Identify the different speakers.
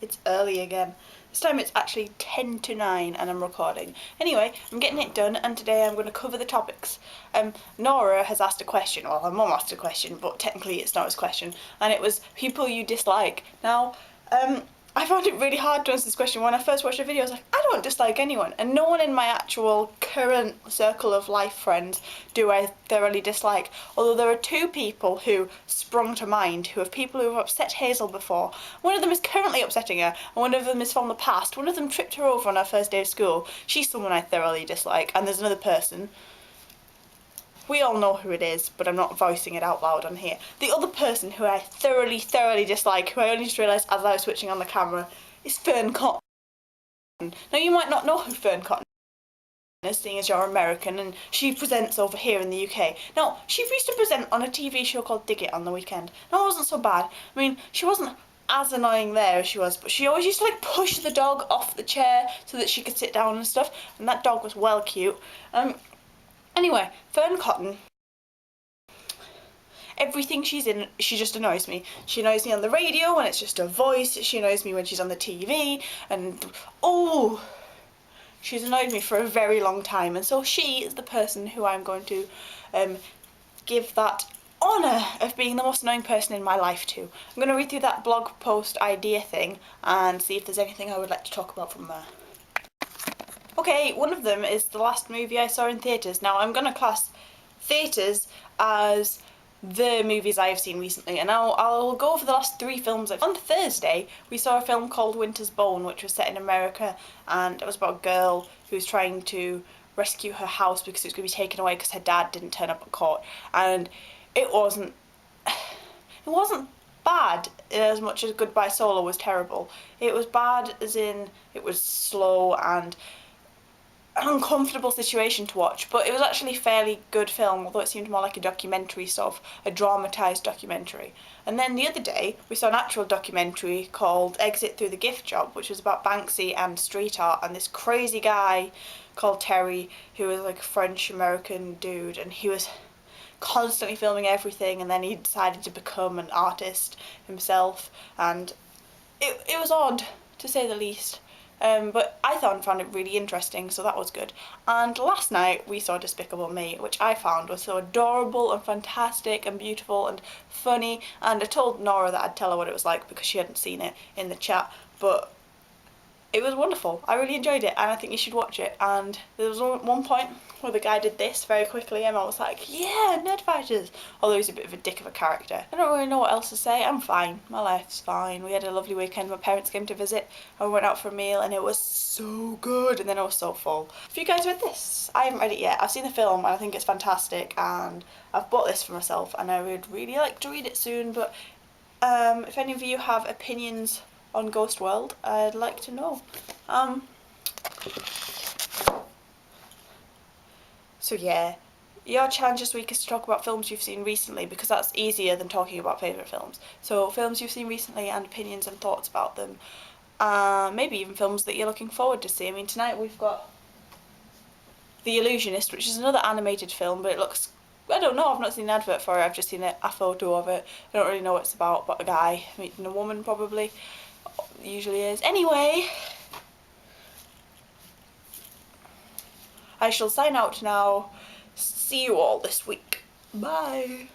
Speaker 1: It's early again. This time it's actually 10 to 9 and I'm recording. Anyway, I'm getting it done and today I'm going to cover the topics. Nora has asked a question, well her mum asked a question, but technically it's Nora's question, and it was people you dislike. Now, I found it really hard to answer this question. When I first watched the video I was like, I don't dislike anyone, and no one in my actual current circle of life friends do I thoroughly dislike, although there are two people who sprung to mind who are people who have upset Hazel before. One of them is currently upsetting her and one of them is from the past. One of them tripped her over on her first day of school. She's someone I thoroughly dislike, and there's another person. We all know who it is, but I'm not voicing it out loud on here. The other person who I thoroughly dislike, who I only just realised as I was switching on the camera, is Fern Cotton. Now you might not know who Fern Cotton is, seeing as you're American, and she presents over here in the UK. Now, she used to present on a TV show called Dig It on the weekend. Now, it wasn't so bad. I mean, she wasn't as annoying there as she was, but she always used to like push the dog off the chair so that she could sit down and stuff, and that dog was well cute. Anyway, Fern Cotton, everything she's in, she just annoys me. She annoys me on the radio when it's just her voice. She annoys me when she's on the TV, and oh, she's annoyed me for a very long time. And so she is the person who I'm going to give that honour of being the most annoying person in my life to. I'm going to read through that blog post idea thing and see if there's anything I would like to talk about from there. Okay, one of them is the last movie I saw in theatres. Now, I'm going to class theatres as the movies I have seen recently, and I'll go over the last 3 films. On Thursday, we saw a film called Winter's Bone, which was set in America, and it was about a girl who was trying to rescue her house because it was going to be taken away because her dad didn't turn up at court. And it wasn't bad as much as Goodbye Solo was terrible. It was bad as in it was slow and an uncomfortable situation to watch, but it was actually a fairly good film, although it seemed more like a documentary, sort of a dramatised documentary. And then the other day we saw an actual documentary called Exit Through the Gift Shop, which was about Banksy and street art and this crazy guy called Terry who was like a French-American dude, and he was constantly filming everything, and then he decided to become an artist himself, and it was odd to say the least. But I found it really interesting, so that was good. And last night we saw Despicable Me, which I found was so adorable and fantastic and beautiful and funny, and I told Nora that I'd tell her what it was like because she hadn't seen it in the chat, but it was wonderful. I really enjoyed it and I think you should watch it. And there was one point where the guy did this very quickly and I was like, yeah, Nerd Fighters, although he's a bit of a dick of a character. I don't really know what else to say. I'm fine. My life's fine. We had a lovely weekend. My parents came to visit and we went out for a meal and it was so good, and then I was so full. If you guys read this, I haven't read it yet. I've seen the film and I think it's fantastic, and I've bought this for myself and I would really like to read it soon, but if any of you have opinions on Ghost World, I'd like to know. So yeah, your challenge this week is to talk about films you've seen recently, because that's easier than talking about favourite films. So films you've seen recently and opinions and thoughts about them. Maybe even films that you're looking forward to see. I mean, tonight we've got The Illusionist, which is another animated film, but it looks, I don't know, I've not seen an advert for it, I've just seen a photo of it. I don't really know what it's about, but a guy meeting a woman probably. Usually is. Anyway, I shall sign out now. See you all this week. Bye.